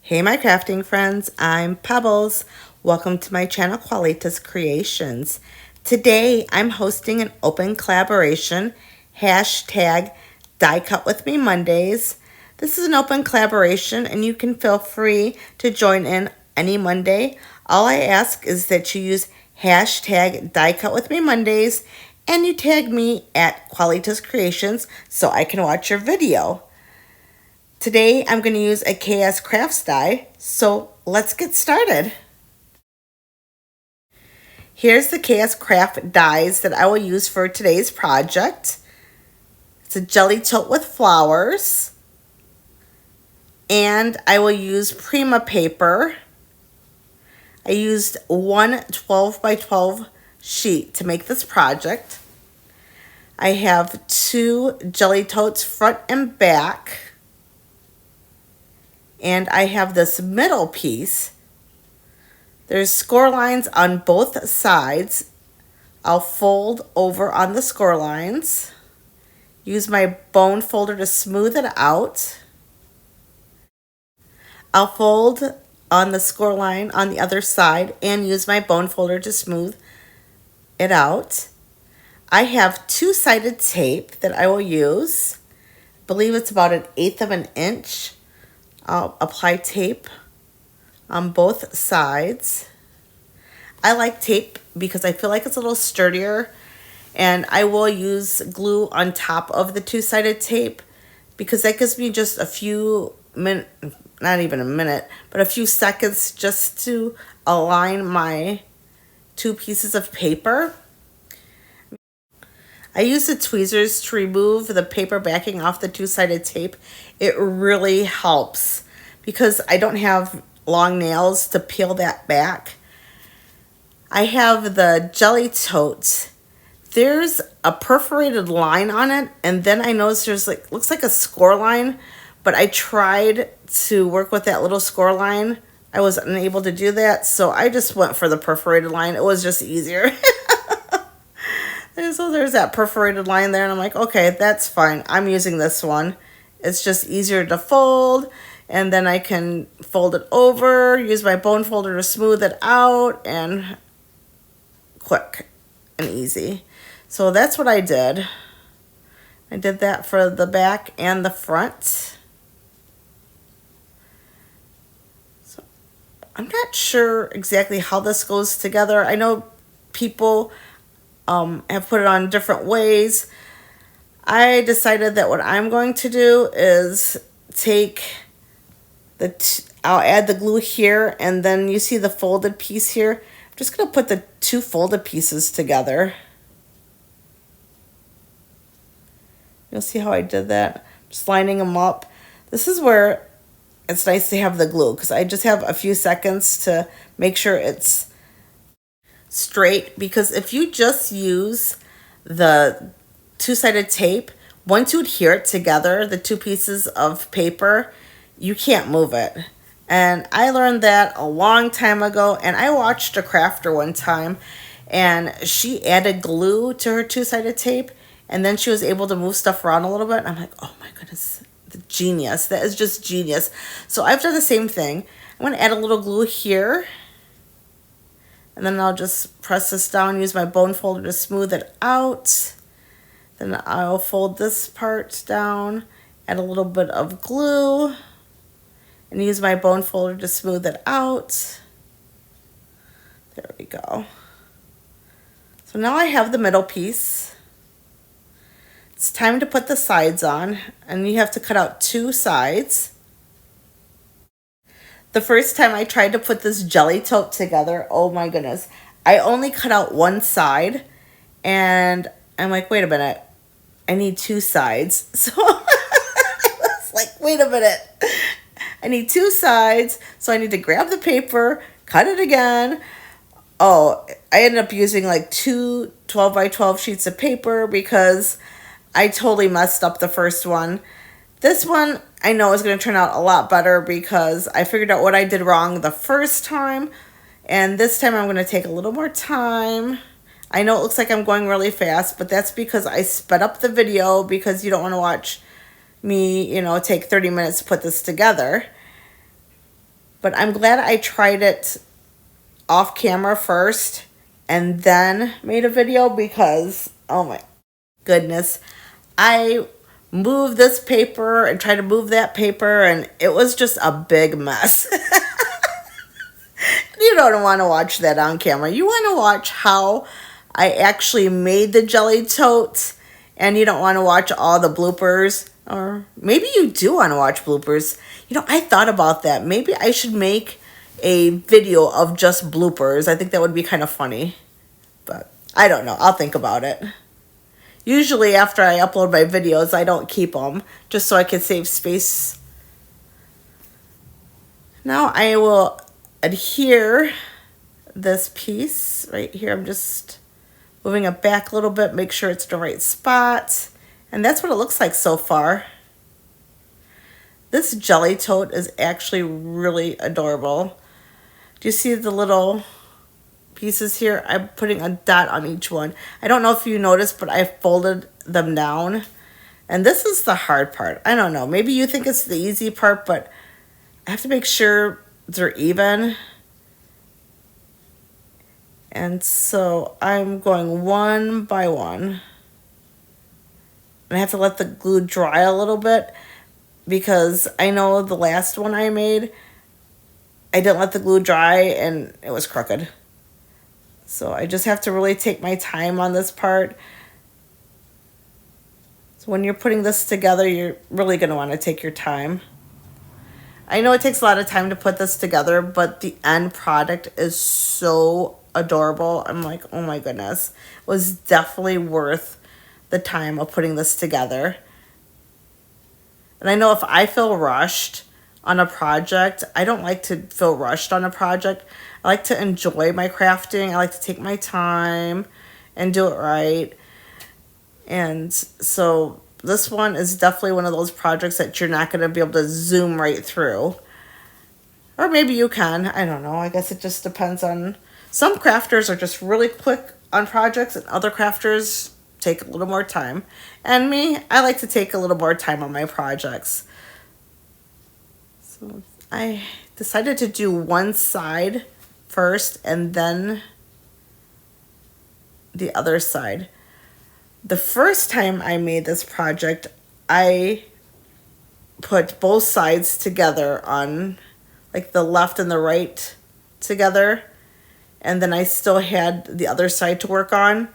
Hey my crafting friends, I'm Pebbles. Welcome to my channel Qualitas Creations. Today I'm hosting an open collaboration, hashtag Die Cut With Me Mondays. This is an open collaboration and you can feel free to join in any Monday. All I ask is that you use hashtag Die Cut With Me Mondays and you tag me at Qualitas Creations so I can watch your video. Today I'm going to use a KSCRAFTS die, so let's get started. Here's the KSCRAFT dies that I will use for today's project. It's a jelly tote with flowers, and I will use Prima paper. I used one 12 by 12 sheet to make this project. I have two jelly totes front and back. And I have this middle piece. There's score lines on both sides. I'll fold over on the score lines. Use my bone folder to smooth it out. I'll fold on the score line on the other side and use my bone folder to smooth it out. I have two-sided tape that I will use. I believe it's about 1/8 of an inch. I'll apply tape on both sides. I like tape because I feel like it's a little sturdier, and I will use glue on top of the two-sided tape because that gives me just a few minutes, not even a minute, but a few seconds just to align my two pieces of paper. I use the tweezers to remove the paper backing off the two-sided tape. It really helps because I don't have long nails to peel that back. I have the jelly tote. There's a perforated line on it, and then I noticed there's looks like a score line, but I tried to work with that little score line. I was unable to do that, so I just went for the perforated line. It was just easier. So there's that perforated line there, and I'm like, okay, that's fine. I'm using this one. It's just easier to fold, and then I can fold it over, use my bone folder to smooth it out, and quick and easy. So that's what I did. I did that for the back and the front. So I'm not sure exactly how this goes together. I know people have put it on different ways. I decided that what I'm going to do is take I'll add the glue here, and then you see the folded piece here. I'm just going to put the two folded pieces together. You'll see how I did that. Just lining them up. This is where it's nice to have the glue because I just have a few seconds to make sure it's straight, because if you just use the two-sided tape, once you adhere it together, the two pieces of paper, you can't move it. And I learned that a long time ago, and I watched a crafter one time, and she added glue to her two-sided tape, and then she was able to move stuff around a little bit. And I'm like, oh my goodness, the genius. That is just genius. So I've done the same thing. I'm going to add a little glue here. And then I'll just press this down, use my bone folder to smooth it out. Then I'll fold this part down, add a little bit of glue, and use my bone folder to smooth it out. There we go. So now I have the middle piece. It's time to put the sides on, and you have to cut out two sides. The first time I tried to put this jelly tote together, oh my goodness, I only cut out one side, and I'm like, wait a minute, I need two sides. So I was like, wait a minute, I need two sides, so I need to grab the paper, cut it again. Oh, I ended up using like two 12 by 12 sheets of paper because I totally messed up the first one. This one I know is going to turn out a lot better because I figured out what I did wrong the first time. And this time I'm going to take a little more time. I know it looks like I'm going really fast, but that's because I sped up the video because you don't want to watch me, take 30 minutes to put this together. But I'm glad I tried it off camera first and then made a video because, oh my goodness, I moved this paper and tried to move that paper and it was just a big mess. You don't want to watch that on camera. You want to watch how I actually made the jelly tote, and you don't want to watch all the bloopers. Or maybe you do want to watch bloopers. You know, I thought about that. Maybe I should make a video of just bloopers. I think that would be kind of funny. But I don't know. I'll think about it. Usually after I upload my videos, I don't keep them just so I can save space. Now I will adhere this piece right here. I'm just moving it back a little bit, make sure it's the right spot. And that's what it looks like so far. This jelly tote is actually really adorable. Do you see the little pieces here? I'm putting a dot on each one. I don't know if you noticed, but I folded them down. And this is the hard part. I don't know. Maybe you think it's the easy part, but I have to make sure they're even. And so I'm going one by one. And I have to let the glue dry a little bit because I know the last one I made, I didn't let the glue dry and it was crooked. So I just have to really take my time on this part. So when you're putting this together, you're really going to want to take your time. I know it takes a lot of time to put this together, but the end product is so adorable. I'm like, oh my goodness. It was definitely worth the time of putting this together. And I know if I feel rushed on a project, I don't like to feel rushed on a project. I like to enjoy my crafting. I like to take my time and do it right. And so this one is definitely one of those projects that you're not going to be able to zoom right through. Or maybe you can. I don't know. I guess it just depends on... Some crafters are just really quick on projects and other crafters take a little more time. And me, I like to take a little more time on my projects. So I decided to do one side first and then the other side. The first time I made this project, I put both sides together on like the left and the right together. And then I still had the other side to work on.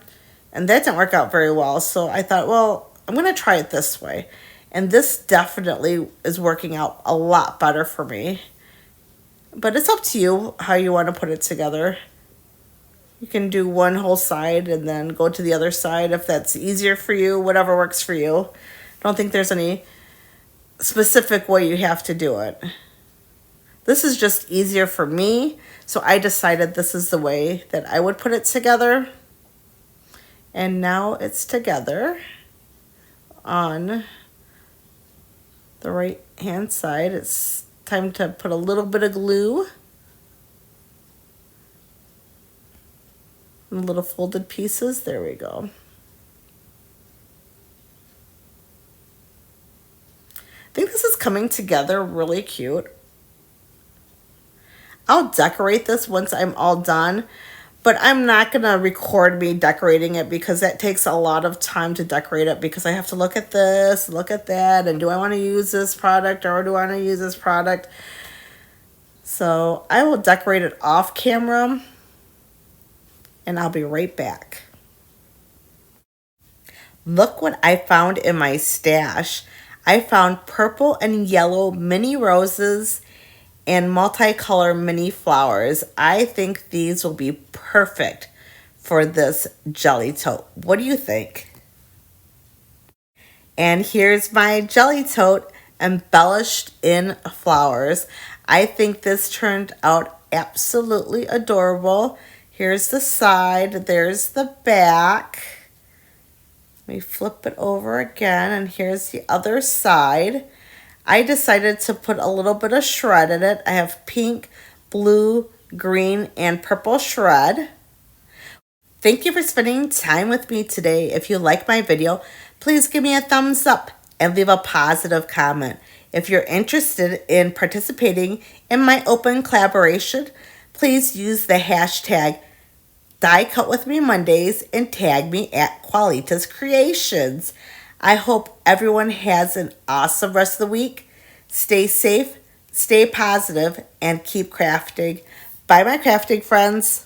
And that didn't work out very well. So I thought, well, I'm going to try it this way. And this definitely is working out a lot better for me. But it's up to you how you want to put it together. You can do one whole side and then go to the other side if that's easier for you, whatever works for you. I don't think there's any specific way you have to do it. This is just easier for me, so I decided this is the way that I would put it together. And now it's together on the right hand side. It's time to put a little bit of glue. And little folded pieces. There we go. I think this is coming together really cute. I'll decorate this once I'm all done, but I'm not going to record me decorating it because that takes a lot of time to decorate it because I have to look at this, look at that, and do I want to use this product or do I want to use this product? So I will decorate it off camera and I'll be right back. Look what I found in my stash. I found purple and yellow mini roses and multicolor mini flowers. I think these will be perfect for this jelly tote. What do you think? And here's my jelly tote embellished in flowers. I think this turned out absolutely adorable. Here's the side, there's the back. Let me flip it over again, and here's the other side. I decided to put a little bit of shred in it. I have pink, blue, green, and purple shred. Thank you for spending time with me today. If you like my video, please give me a thumbs up and leave a positive comment. If you're interested in participating in my open collaboration, please use the hashtag Die Cut With Me Mondays and tag me at Qualitas Creations. I hope everyone has an awesome rest of the week. Stay safe, stay positive, and keep crafting. Bye, my crafting friends.